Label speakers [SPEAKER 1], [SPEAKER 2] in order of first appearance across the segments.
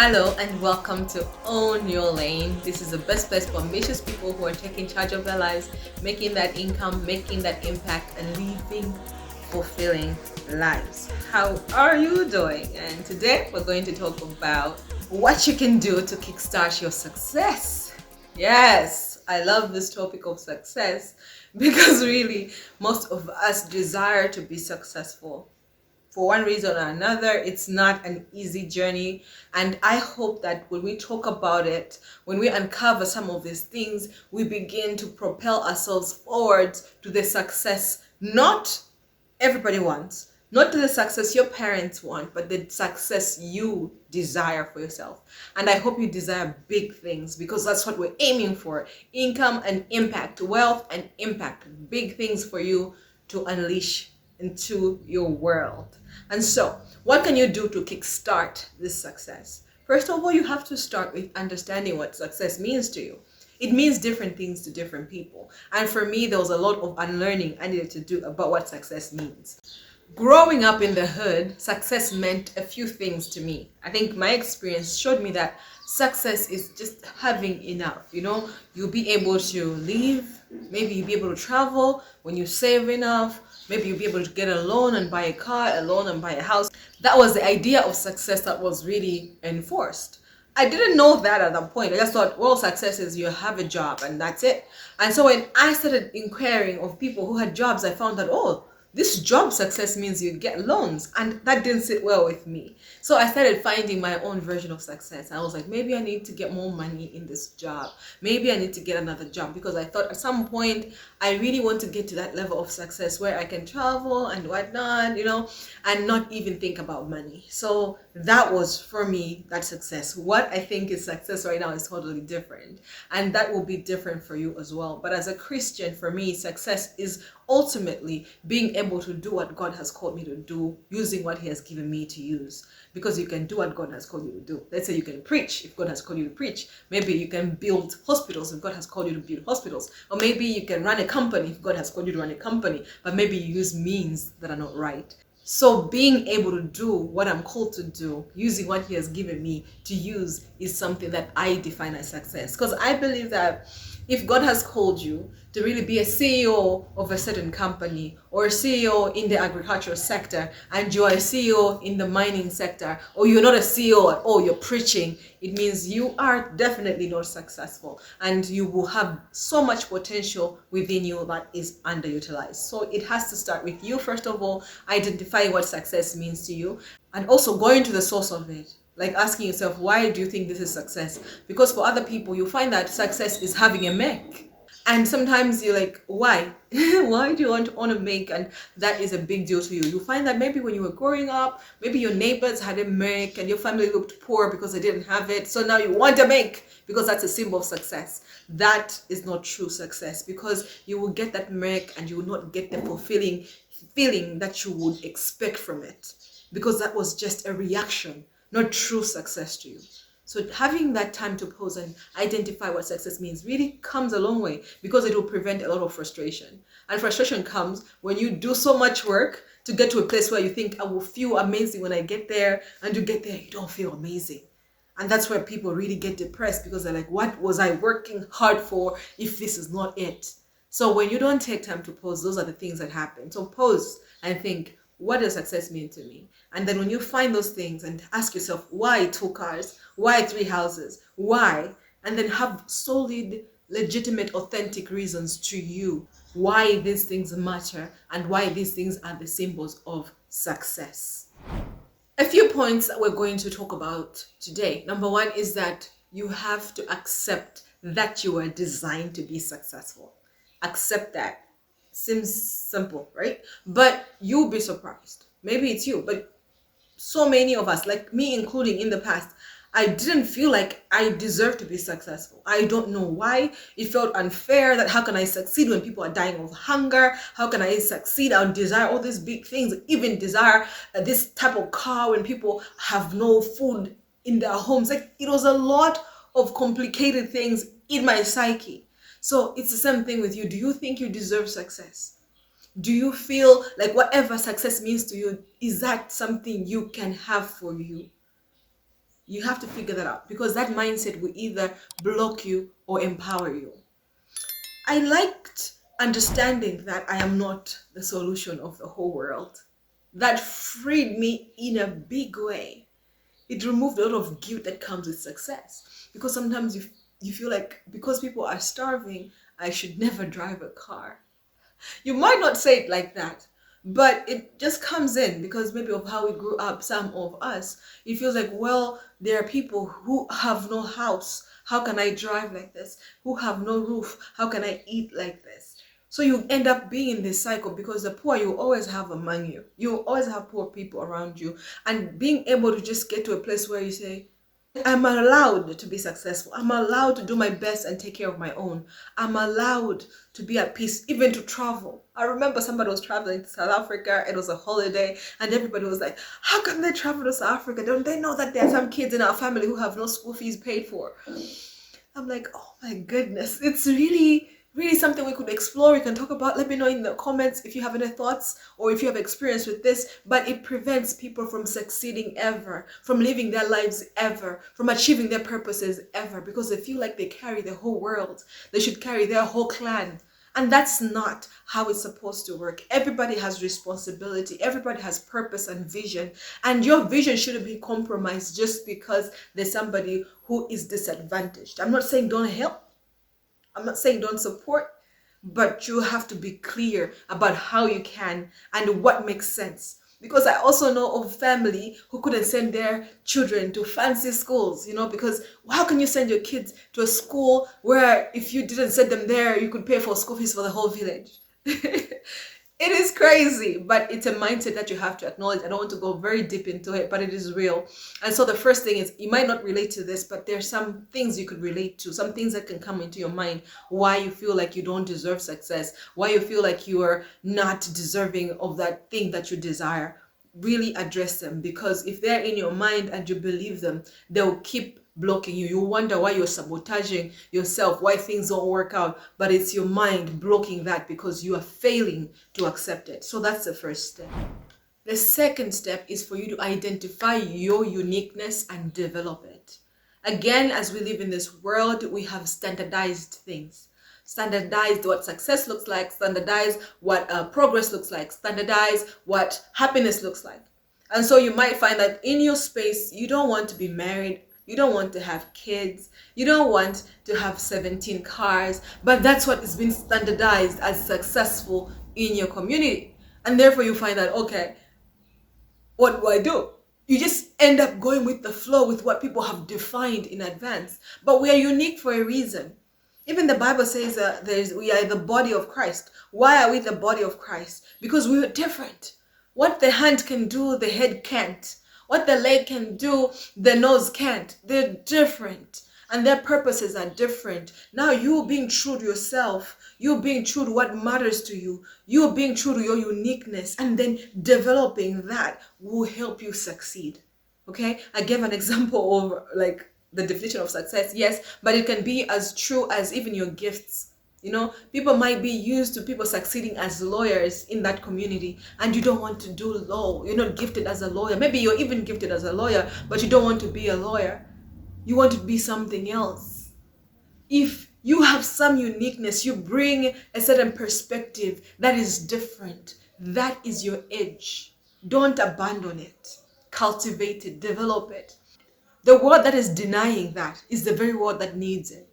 [SPEAKER 1] Hello and welcome to Own Your Lane. This is the best place for ambitious people who are taking charge of their lives, making that income, making that impact, and living fulfilling lives. How are you doing? And today we're going to talk about what you can do to kickstart your success. Yes, I love this topic of success because really most of us desire to be successful. For one reason or another, it's not an easy journey. And I hope that when we talk about it, when we uncover some of these things, we begin to propel ourselves forward to the success not everybody wants, not to the success your parents want, but the success you desire for yourself. And I hope you desire big things because that's what we're aiming for: income and impact, wealth and impact, big things for you to unleash into your world. And so, what can you do to kickstart this success? First of all, you have to start with understanding what success means to you. It means different things to different people. And for me, there was a lot of unlearning I needed to do about what success means. Growing up in the hood, success meant a few things to me. I think my experience showed me that success is just having enough. You'll be able to live, maybe you'll be able to travel when you save enough, maybe you'll be able to get a loan and buy a car, a loan and buy a house. That was the idea of success that was really enforced. I didn't know that at that point. I just thought, well, success is you have a job and that's it. And so when I started inquiring of people who had jobs, I found that, oh, this job success means you get loans, and that didn't sit well with me. So I started finding my own version of success. I was like, maybe I need to get more money in this job. Maybe I need to get another job, because I thought at some point I really want to get to that level of success where I can travel and whatnot, and not even think about money. So that was for me that success. What I think is success right now is totally different, and that will be different for you as well. But as a Christian, for me, success is ultimately being able to do what God has called me to do, using what He has given me to use. Because you can do what God has called you to do. Let's say you can preach if God has called you to preach. Maybe you can build hospitals if God has called you to build hospitals. Or maybe you can run a company if God has called you to run a company. But maybe you use means that are not right. So being able to do what I'm called to do, using what He has given me to use, is something that I define as success. Because I believe that if God has called you to really be a CEO of a certain company, or a CEO in the agricultural sector, and you're a CEO in the mining sector, or you're not a CEO at all, you're preaching, it means you are definitely not successful, and you will have so much potential within you that is underutilized. So it has to start with you, first of all, identifying what success means to you, and also going to the source of it. Like asking yourself, why do you think this is success? Because for other people, you find that success is having a make. And sometimes you're like, why? Why do you want to make? And that is a big deal to you. You find that maybe when you were growing up, maybe your neighbors had a make and your family looked poor because they didn't have it. So now you want a make because that's a symbol of success. That is not true success, because you will get that make and you will not get the fulfilling feeling that you would expect from it, because that was just a reaction, not true success to you. So having that time to pause and identify what success means really comes a long way, because it will prevent a lot of frustration. And frustration comes when you do so much work to get to a place where you think, I will feel amazing when I get there, and you get there, you don't feel amazing. And that's where people really get depressed, because they're like, what was I working hard for if this is not it? So when you don't take time to pause, those are the things that happen. So pause and think, what does success mean to me? And then when you find those things and ask yourself, why 2 cars? Why 3 houses? Why? And then have solid, legitimate, authentic reasons to you why these things matter and why these things are the symbols of success. A few points that we're going to talk about today. Number 1 is that you have to accept that you are designed to be successful. Accept that. Seems simple, right? But you'll be surprised. Maybe it's you, but so many of us, like me including in the past, I didn't feel like I deserved to be successful. I don't know why. It felt unfair that how can I succeed when people are dying of hunger? How can I succeed? I desire all these big things, even desire this type of car when people have no food in their homes. Like, it was a lot of complicated things in my psyche. So it's the same thing with you. Do you think you deserve success? Do you feel like whatever success means to you, is that something you can have for you? You have to figure that out, because that mindset will either block you or empower you. I liked understanding that I am not the solution of the whole world. That freed me in a big way. It removed a lot of guilt that comes with success, because sometimes you feel like because people are starving, I should never drive a car. You might not say it like that, but it just comes in because maybe of how we grew up. Some of us, it feels like, well, there are people who have no house, how can I drive like this? Who have no roof, how can I eat like this? So you end up being in this cycle, because the poor you always have among you. You always have poor people around you. And being able to just get to a place where you say, I'm allowed to be successful. I'm allowed to do my best and take care of my own. I'm allowed to be at peace, even to travel. I remember somebody was traveling to South Africa. It was a holiday, and everybody was like, how can they travel to South Africa? Don't they know that there are some kids in our family who have no school fees paid for? I'm like, oh my goodness. It's really something we could explore, we can talk about. Let me know in the comments if you have any thoughts or if you have experience with this. But it prevents people from succeeding ever, from living their lives ever, from achieving their purposes ever, because they feel like they carry the whole world. They should carry their whole clan. And that's not how it's supposed to work. Everybody has responsibility. Everybody has purpose and vision. And your vision shouldn't be compromised just because there's somebody who is disadvantaged. I'm not saying don't help. I'm not saying don't support, but you have to be clear about how you can and what makes sense. Because I also know of family who couldn't send their children to fancy schools, because how can you send your kids to a school where if you didn't send them there, you could pay for school fees for the whole village? It is crazy, but it's a mindset that you have to acknowledge. I don't want to go very deep into it, but it is real. And so the first thing is, you might not relate to this, but there's some things you could relate to, some things that can come into your mind, why you feel like you don't deserve success, why you feel like you are not deserving of that thing that you desire. Really address them, because if they're in your mind and you believe them, they'll keep blocking you. You wonder why you're sabotaging yourself, why things don't work out, but it's your mind blocking that because you are failing to accept it. So that's the first step. The second step is for you to identify your uniqueness and develop it. Again, as we live in this world, we have standardized things. Standardize what success looks like, standardize what progress looks like, standardize what happiness looks like. And so you might find that in your space, you don't want to be married, you don't want to have kids, you don't want to have 17 cars, but that's what is being standardized as successful in your community. And therefore you find that, okay, what do I do? You just end up going with the flow, with what people have defined in advance. But we are unique for a reason. Even the Bible says we are the body of Christ. Why are we the body of Christ? Because we are different. What the hand can do, the head can't. What the leg can do, the nose can't. They're different. And their purposes are different. Now you being true to yourself, you being true to what matters to you, you being true to your uniqueness, and then developing that will help you succeed. Okay? I gave an example of like the definition of success, yes, but it can be as true as even your gifts. People might be used to people succeeding as lawyers in that community, and you don't want to do law. You're not gifted as a lawyer. Maybe you're even gifted as a lawyer, but you don't want to be a lawyer. You want to be something else. If you have some uniqueness, you bring a certain perspective that is different. That is your edge. Don't abandon it. Cultivate it, develop it. The world that is denying that is the very world that needs it.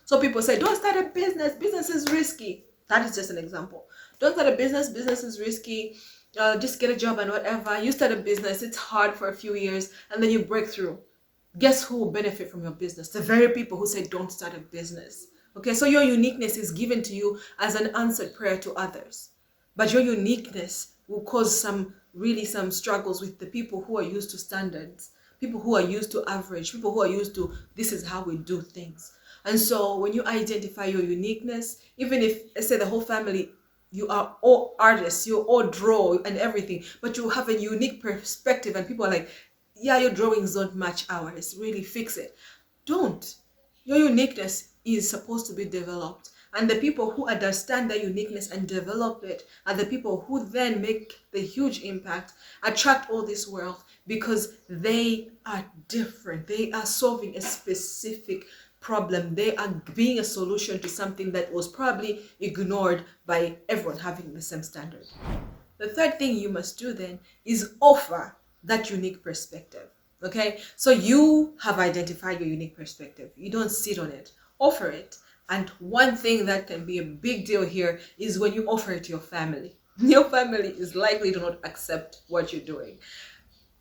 [SPEAKER 1] So people say, don't start a business. Business is risky. That is just an example. Don't start a business. Business is risky. Just get a job and whatever. You start a business. It's hard for a few years and then you break through. Guess who will benefit from your business? The very people who say don't start a business. Okay, so your uniqueness is given to you as an answered prayer to others. But your uniqueness will cause some struggles with the people who are used to standards. People who are used to average, people who are used to this is how we do things. And so when you identify your uniqueness, even if, let's say the whole family, you are all artists, you all draw and everything, but you have a unique perspective and people are like, yeah, your drawings don't match ours, really fix it. Don't. Your uniqueness is supposed to be developed. And the people who understand their uniqueness and develop it are the people who then make the huge impact, attract all this wealth, because they are different. They are solving a specific problem. They are being a solution to something that was probably ignored by everyone having the same standard. The third thing you must do then is offer that unique perspective. Okay, so you have identified your unique perspective. You don't sit on it, offer it. And one thing that can be a big deal here is when you offer it to your family. Your family is likely to not accept what you're doing.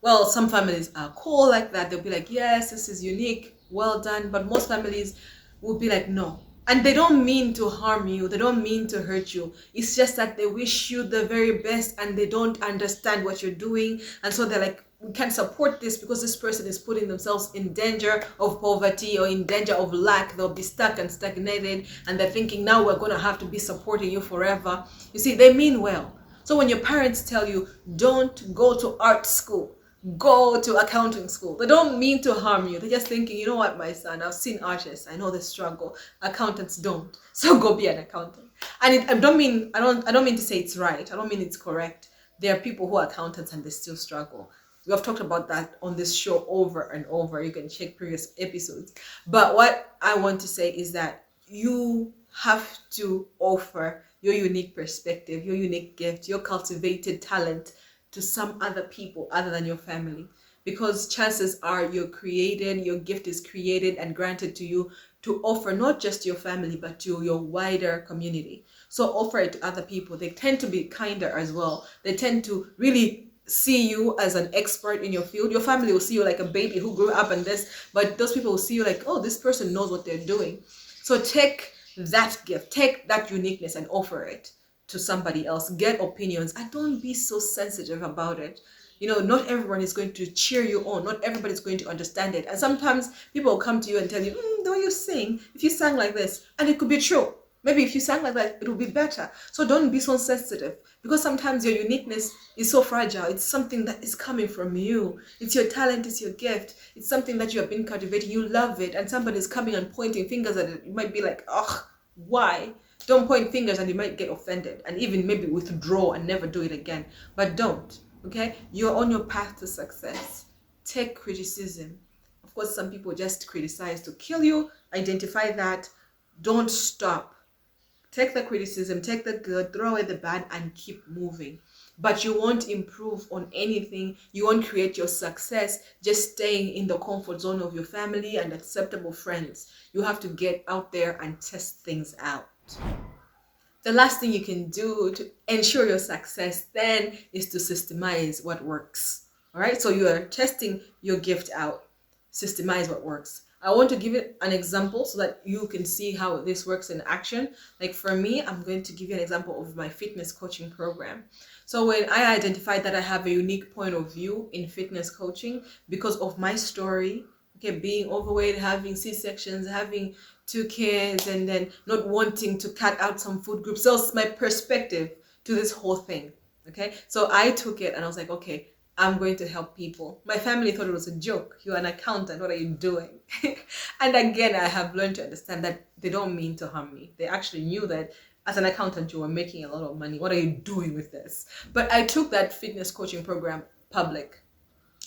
[SPEAKER 1] Well, some families are cool like that. They'll be like, yes, this is unique, well done. But most families will be like, no. And they don't mean to harm you. They don't mean to hurt you. It's just that they wish you the very best and they don't understand what you're doing. And so they're like, we can't support this because this person is putting themselves in danger of poverty or in danger of lack. They'll be stuck and stagnated. And they're thinking, now we're going to have to be supporting you forever. You see, they mean well. So when your parents tell you, don't go to art school, go to accounting school, they don't mean to harm you. They're just thinking, you know what, my son, I've seen artists, I know the struggle. Accountants don't, so go be an accountant. And I don't mean to say it's right. I don't mean it's correct. There are people who are accountants and they still struggle. We have talked about that on this show over and over. You can check previous episodes. But what I want to say is that you have to offer your unique perspective, your unique gift, your cultivated talent to some other people other than your family, because chances are your gift is created and granted to you to offer not just to your family but to your wider community. So offer it to other people. They tend to be kinder as well. They tend to really see you as an expert in your field. Your family will see you like a baby who grew up in this, but those people will see you like, oh, this person knows what they're doing. So take that gift, take that uniqueness and offer it to somebody else. Get opinions and don't be so sensitive about it. You know, not everyone is going to cheer you on. Not everybody is going to understand it. And sometimes people will come to you and tell you, don't you sing? If you sang like this, and it could be true. Maybe if you sang like that, it will be better. So don't be so sensitive, because sometimes your uniqueness is so fragile. It's something that is coming from you. It's your talent, it's your gift. It's something that you have been cultivating. You love it. And somebody is coming and pointing fingers at it. You might be like, ugh, why? Don't point fingers and you might get offended and even maybe withdraw and never do it again. But don't, okay? You're on your path to success. Take criticism. Of course, some people just criticize to kill you. Identify that. Don't stop. Take the criticism, take the good, throw away the bad, and keep moving. But you won't improve on anything. You won't create your success just staying in the comfort zone of your family and acceptable friends. You have to get out there and test things out. The last thing you can do to ensure your success then is to systemize what works. All right, so you are testing your gift out. Systemize what works. I want to give it an example so that you can see how this works in action. Like for me, I'm going to give you an example of my fitness coaching program. So when I identified that I have a unique point of view in fitness coaching because of my story, okay, being overweight, having C-sections, having 2 kids, and then not wanting to cut out some food groups. So it's my perspective to this whole thing. Okay, so I took it and I was like, okay, I'm going to help people. My family thought it was a joke. You're an accountant. What are you doing? And again, I have learned to understand that they don't mean to harm me. They actually knew that as an accountant, you were making a lot of money. What are you doing with this? But I took that fitness coaching program public.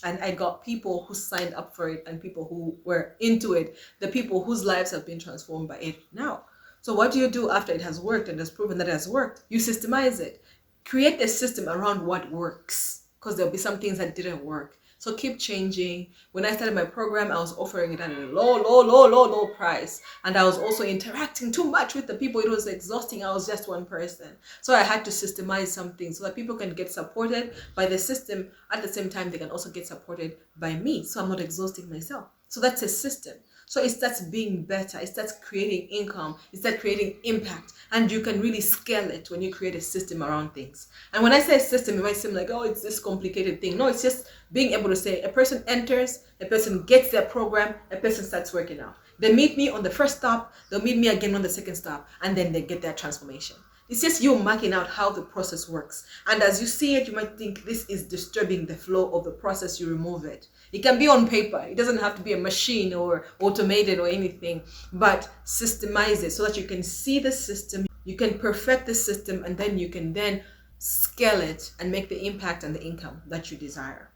[SPEAKER 1] And I got people who signed up for it and people who were into it, the people whose lives have been transformed by it now. So what do you do after it has worked and has proven that it has worked? You systemize it. Create a system around what works, because there'll be some things that didn't work. So keep changing. When I started my program, I was offering it at a low price. And I was also interacting too much with the people. It was exhausting. I was just one person. So I had to systemize something so that people can get supported by the system. At the same time, they can also get supported by me. So I'm not exhausting myself. So that's a system. So it starts being better. It starts creating income. It starts creating impact. And you can really scale it when you create a system around things. And when I say system, it might seem like, oh, it's this complicated thing. No, it's just being able to say a person enters, a person gets their program, a person starts working out. They meet me on the first stop. They'll meet me again on the second stop. And then they get their transformation. It's just you marking out how the process works. And as you see it, you might think this is disturbing the flow of the process. You remove it. It can be on paper. It doesn't have to be a machine or automated or anything, but systemize it so that you can see the system, you can perfect the system, and then you can then scale it and make the impact and the income that you desire.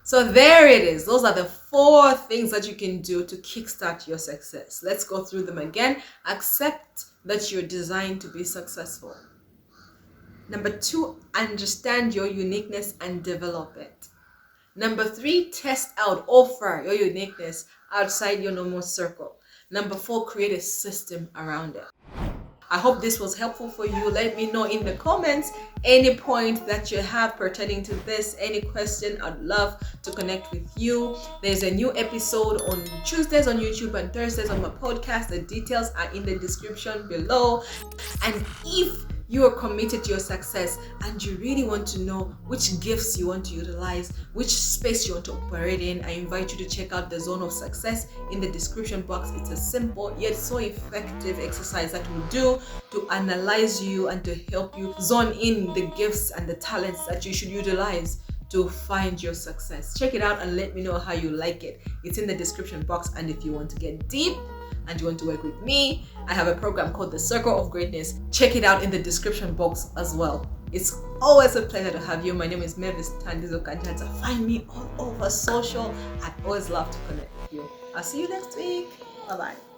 [SPEAKER 1] So there it is. Those are the 4 things that you can do to kickstart your success. Let's go through them again. Accept that you're designed to be successful. Number 2, understand your uniqueness and develop it. Number 3, test out, offer your uniqueness outside your normal circle. Number 4, create a system around it. I hope this was helpful for you. Let me know in the comments any point that you have pertaining to this, any question. I'd love to connect with you. There's a new episode on Tuesdays on YouTube and Thursdays on my podcast. The details are in the description below. And if you are committed to your success and you really want to know which gifts you want to utilize, which space you want to operate in, I invite you to check out the Zone of Success in the description box. It's a simple yet so effective exercise that will do to analyze you and to help you zone in the gifts and the talents that you should utilize to find your success. Check it out and let me know how you like it. It's in the description box. And if you want to get deep and you want to work with me, I have a program called The Circle of Greatness. Check it out in the description box as well. It's always a pleasure to have you. My name is Mavis Tandizo Kantanza. Find me all over social. I'd always love to connect with you. I'll see you next week. Bye-bye.